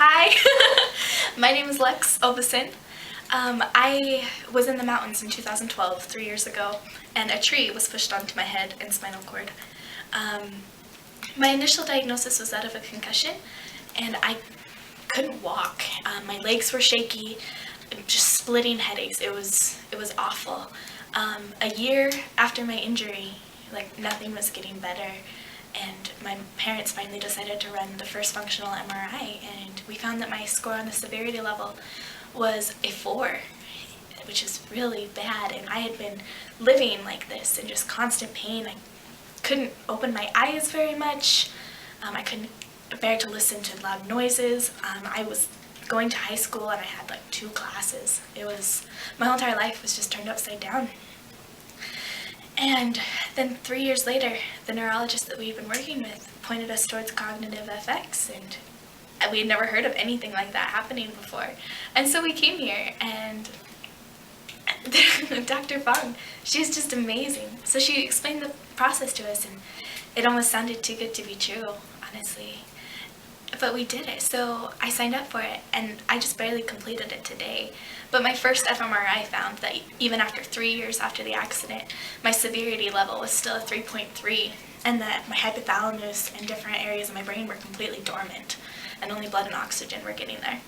Hi, my name is Lex Olison. I was in the mountains in 2012, 3 years ago, and a tree was pushed onto my head and spinal cord. My initial diagnosis was that of a concussion, and I couldn't walk. My legs were shaky, just splitting headaches. It was awful. A year after my injury, nothing was getting better, and my parents finally decided to run the first functional MRI, and we found that my score on the severity level was a 4, which is really bad, and I had been living like this in just constant pain. I couldn't open my eyes very much. I couldn't bear to listen to loud noises. I was going to high school and I had 2 classes. My whole entire life was just turned upside down. And then 3 years later, the neurologist that we've been working with pointed us towards CognitiveFX, and we had never heard of anything like that happening before. And so we came here, and Dr. Fung, she's just amazing. So she explained the process to us, and it almost sounded too good to be true, honestly. But we did it, so I signed up for it, and I just barely completed it today. But my first fMRI found that even after 3 years after the accident, my severity level was still a 3.3, and that my hypothalamus and different areas of my brain were completely dormant, and only blood and oxygen were getting there.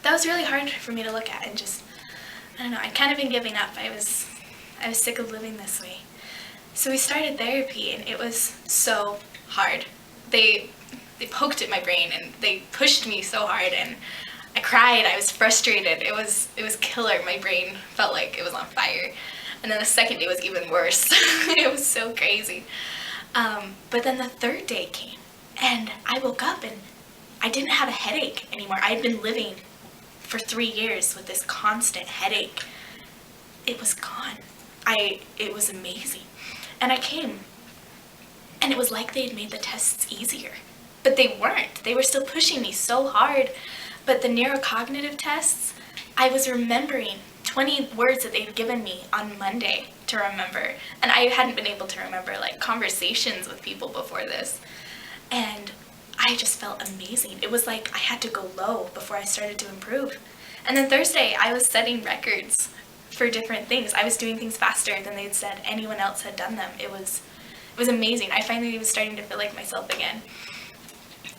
That was really hard for me to look at, and just, I don't know, I'd kind of been giving up. I was sick of living this way. So we started therapy, and it was so hard. They poked at my brain, and they pushed me so hard, and I cried. I was frustrated. It was killer. My brain felt like it was on fire. And then the second day was even worse. It was so crazy. But then the third day came, and I woke up, and I didn't have a headache anymore. I had been living for 3 years with this constant headache. It was gone. It was amazing. And I came, and it was like they had made the tests easier. But they weren't. They were still pushing me so hard. But the neurocognitive tests, I was remembering 20 words that they'd given me on Monday to remember. And I hadn't been able to remember conversations with people before this. And I just felt amazing. It was like I had to go low before I started to improve. And then Thursday, I was setting records for different things. I was doing things faster than they'd said anyone else had done them. It was amazing. I finally was starting to feel like myself again.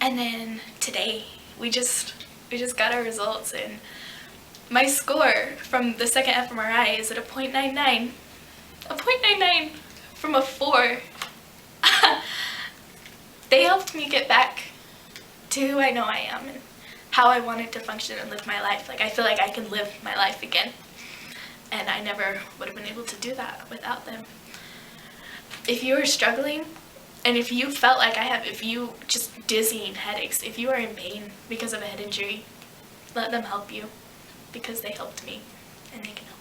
And then today, we just got our results, and my score from the second fMRI is at a 0.99. A 0.99 from a 4. They helped me get back to who I know I am and how I wanted to function and live my life. I feel like I can live my life again, and I never would have been able to do that without them. If you are struggling, and if you felt like if you just dizzying headaches, if you are in pain because of a head injury, let them help you, because they helped me, and they can help you.